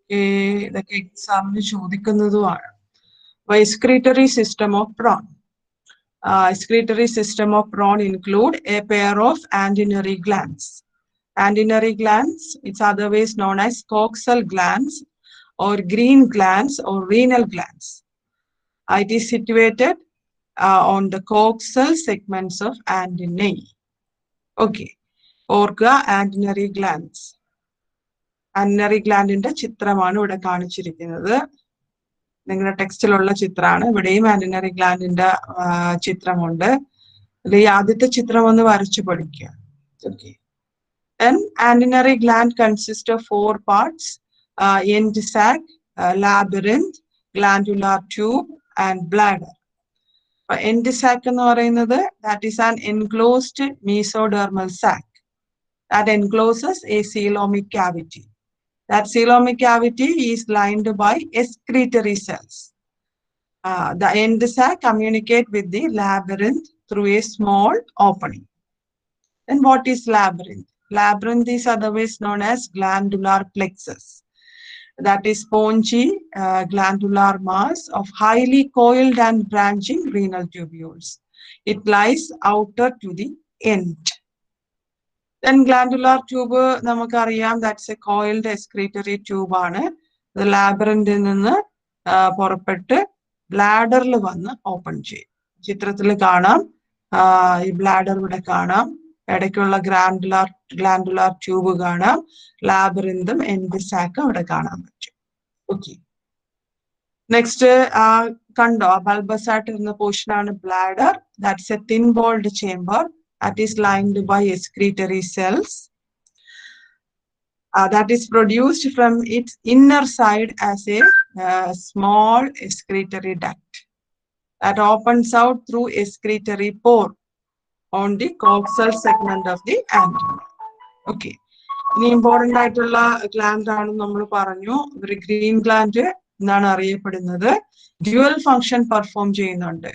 ഇതൊക്കെ എക്സാമിന് ചോദിക്കുന്നതുമാണ്. Excretory system of prawn. Excretory system of prawn include a pair of antennary glands. Antennary glands, it's otherwise known as coxal glands or green glands or renal glands. It is situated on the coxal segments of antennae. Okay. Orga antennary glands. Antennary gland ന്റെ ചിത്രമാണ് ഇവിടെ കാണിച്ചിരിക്കുന്നത്. നിങ്ങളുടെ ടെക്സ്റ്റിലുള്ള ചിത്രമാണ്. ഇവിടെയും antennary ഗ്ലാൻഡിന്റെ ചിത്രമുണ്ട്. ഈ ആദ്യത്തെ ചിത്രം ഒന്ന് വരച്ചു പഠിക്കുക. Okay. An antennary gland consists of 4 parts: end sac, labyrinth, glandular tube, and bladder. End sac എന്ന് പറയുന്നത് that is an enclosed mesodermal sac that encloses a coelomic cavity. That coelomic cavity is lined by excretory cells. The end sac communicate with the labyrinth through a small opening. Then what is labyrinth? Labyrinth is otherwise known as glandular plexus. That is spongy glandular mass of highly coiled and branching renal tubules. It lies outer to the end. Then glandular tube, നമുക്കറിയാം, that's a coiled excretory tube ആണ്. ഇത് ലാബറിന്റിൽ നിന്ന് പുറപ്പെട്ട് ബ്ലാഡറിൽ വന്ന് open ചെയ്യും. ചിത്രത്തിൽ കാണാം, ഈ ബ്ലാഡർ ഇവിടെ കാണാം, ഇടയ്ക്കുള്ള ഗ്ലാൻഡുലാർ ട്യൂബ് കാണാം, ലാബറിന്തും എൻഡ് സാക്കും അവിടെ കാണാൻ പറ്റും. ഓക്കെ. നെക്സ്റ്റ് കണ്ടോ, ബൾബസ് ആയിട്ടിരുന്ന പോർഷൻ ആണ് bladder. That's A thin walled chamber that is lined by excretory cells. That is produced from its inner side as a small excretory duct that opens out through excretory pore on the coxal segment of the antenna. Okay. ഇനി important ആയിട്ടുള്ള gland ആണെന്ന് നമ്മൾ പറഞ്ഞു. ഒരു green gland എന്നാണ് അറിയപ്പെടുന്നത്. Dual function perform ചെയ്യുന്നുണ്ട്.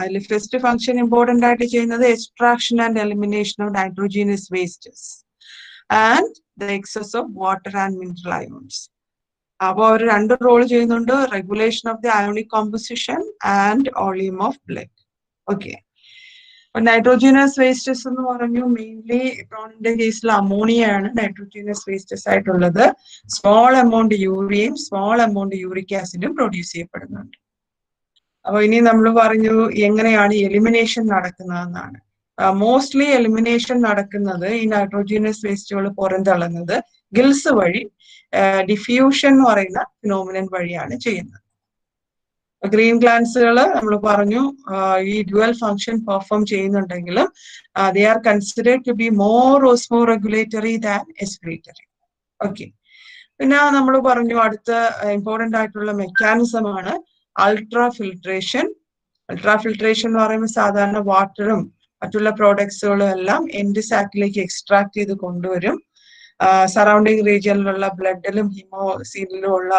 അതിൽ ഫസ്റ്റ് ഫംഗ്ഷൻ ഇമ്പോർട്ടൻ്റ് ആയിട്ട് ചെയ്യുന്നത് extraction and elimination of nitrogenous wastes and the excess of water and mineral ions. അപ്പോൾ അവർ 2 റോൾ ചെയ്യുന്നുണ്ട്: regulation of the ionic composition and volume of blood. Okay. Nitrogenous wastes എന്ന് പറഞ്ഞു, mainly പ്രോണിന്റെ കേസിൽ അമോണിയയാണ് നൈട്രോജീനിയസ് വേസ്റ്റസ് ആയിട്ടുള്ളത്. സ്മോൾ എമൗണ്ട് യൂറിയയും സ്മോൾ എമൗണ്ട് യൂറിക് ആസിഡും പ്രൊഡ്യൂസ് ചെയ്യപ്പെടുന്നുണ്ട്. അപ്പൊ ഇനി നമ്മൾ പറഞ്ഞു എങ്ങനെയാണ് എലിമിനേഷൻ നടക്കുന്നതെന്നാണ്. മോസ്റ്റ്ലി എലിമിനേഷൻ നടക്കുന്നത്, ഈ നൈട്രോജീനിയസ് വേസ്റ്റുകൾ പുറന്തള്ളുന്നത് ഗിൽസ് വഴി, ഡിഫ്യൂഷൻ എന്ന് പറയുന്ന ഫിനോമിനൻ വഴിയാണ് ചെയ്യുന്നത്. ഗ്രീൻ ഗ്ലാൻസുകൾ നമ്മൾ പറഞ്ഞു ഈ ഡ്യുവൽ ഫംഗ്ഷൻ പെർഫോം ചെയ്യുന്നുണ്ടെങ്കിലും they are considered to be more osmoregulatory than excretory. Okay. പിന്നെ നമ്മൾ പറഞ്ഞു അടുത്ത ഇമ്പോർട്ടൻ്റ് ആയിട്ടുള്ള മെക്കാനിസം ആണ് അൾട്രാ ഫിൽട്രേഷൻ. അൾട്രാ ഫിൽട്രേഷൻ എന്ന് പറയുമ്പോൾ സാധാരണ വാട്ടറും മറ്റുള്ള പ്രോഡക്ട്സുകളും എല്ലാം എൻഡ് സാക്കിലേക്ക് എക്സ്ട്രാക്ട് ചെയ്ത് കൊണ്ടുവരും. സറൗണ്ടിങ് റീജിയനിലുള്ള ബ്ലഡിലും ഹിമോസീലിലും ഉള്ള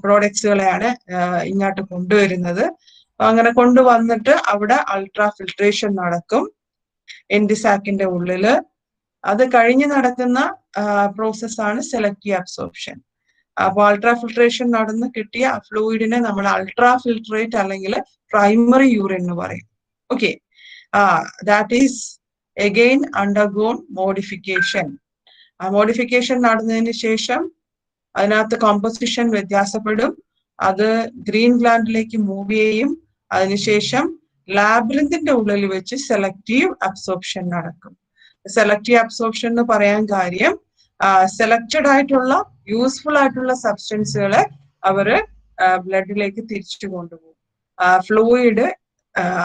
പ്രോഡക്ട്സുകളെയാണ് ഇങ്ങോട്ട് കൊണ്ടുവരുന്നത്. അങ്ങനെ കൊണ്ടുവന്നിട്ട് അവിടെ അൾട്രാ ഫിൽട്രേഷൻ നടക്കും എൻഡ് സാക്കിന്റെ ഉള്ളില്. അത് കഴിഞ്ഞ് നടക്കുന്ന പ്രോസസ്സാണ് സെലക്റ്റീവ് അബ്സോർപ്ഷൻ. അപ്പോൾ അൾട്രാ ഫിൽട്രേഷൻ നടന്ന് കിട്ടിയ ഫ്ലൂയിഡിനെ നമ്മൾ അൾട്രാ ഫിൽട്രേറ്റ് അല്ലെങ്കിൽ പ്രൈമറി യൂറിൻ എന്ന് പറയും. Okay. That is again undergone modification. ആ മോഡിഫിക്കേഷൻ നടന്നതിന് ശേഷം അതിനകത്ത് കോമ്പോസിഷൻ വ്യത്യാസപ്പെടും. അത് ഗ്രീൻ ഗ്ലാൻഡിലേക്ക് മൂവ് ചെയ്യും. അതിനുശേഷം ലാബ്രിന്തിന്റെ ഉള്ളിൽ വെച്ച് സെലക്റ്റീവ് അബ്സോർപ്ഷൻ നടക്കും. സെലക്റ്റീവ് അബ്സോർപ്ഷൻ എന്ന് പറയാൻ കാര്യം, സെലക്റ്റഡ് ആയിട്ടുള്ള യൂസ്ഫുൾ ആയിട്ടുള്ള സബ്സ്റ്റൻസുകളെ അവര് ബ്ലഡിലേക്ക് തിരിച്ചു കൊണ്ടുപോകും. ഫ്ലൂയിഡ്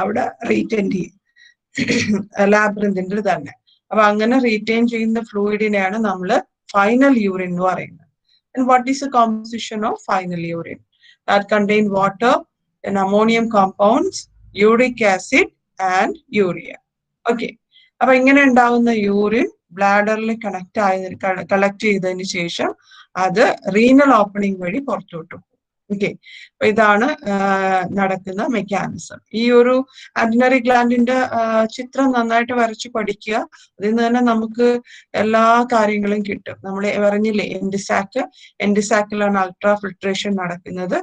അവിടെ റീറ്റെയിൻ ചെയ്യും ലാബ്രിന്തിന്റെ തന്നെ. അപ്പൊ അങ്ങനെ റീറ്റെയിൻ ചെയ്യുന്ന ഫ്ലൂയിഡിനെയാണ് നമ്മൾ ഫൈനൽ യൂറിൻ എന്ന് പറയുന്നത്. And what is the composition of final urine? That contain water and ammonium compounds, uric acid and urea. Okay. അപ്പൊ ഇങ്ങനെ ഉണ്ടാവുന്ന യൂറിൻ ബ്ലാഡറിൽ കളക്ട് ചെയ്തതിന് ശേഷം അത് റീനൽ ഓപ്പണിംഗ് വഴി പുറത്തോട്ട് പോകും. ഓക്കെ, അപ്പൊ ഇതാണ് നടക്കുന്ന മെക്കാനിസം. ഈ ഒരു ആന്റിനറി ഗ്ലാൻഡിന്റെ ചിത്രം നന്നായിട്ട് വരച്ച് പഠിക്കുക. അതിൽ നിന്ന് തന്നെ നമുക്ക് എല്ലാ കാര്യങ്ങളും കിട്ടും. നമ്മൾ പറഞ്ഞില്ലേ എൻഡിസാക്കിലാണ് അൾട്രാ ഫിൽട്രേഷൻ നടക്കുന്നത്.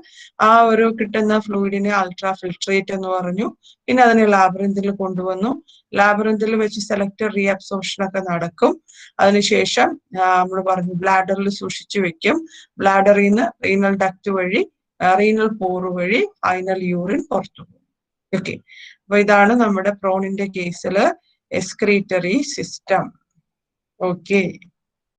ആ ഒരു കിട്ടുന്ന ഫ്ലൂയിഡിനെ അൾട്രാ ഫിൽട്രേറ്റ് എന്ന് പറഞ്ഞു. പിന്നെ അതിനെ ലാബറിൻതിൽ കൊണ്ടുവന്നു. ലാബറിൻതിൽ വെച്ച് സെലക്ടീവ് റീഅബ്സോർപ്ഷൻ ഒക്കെ നടക്കും. അതിനുശേഷം നമ്മൾ പറഞ്ഞു ബ്ലാഡറിൽ സൂക്ഷിച്ചു വെക്കും. ബ്ലാഡറിൽ നിന്ന് റീനൽ ഡക്ട് വഴി റീനൽ പോറ് വഴി ഫൈനൽ യൂറിൻ പുറത്തു പോകും. ഓക്കെ, അപ്പൊ ഇതാണ് നമ്മുടെ പ്രോണിന്റെ കേസിൽ എക്സ്ക്രീറ്ററി സിസ്റ്റം. ഓക്കെ.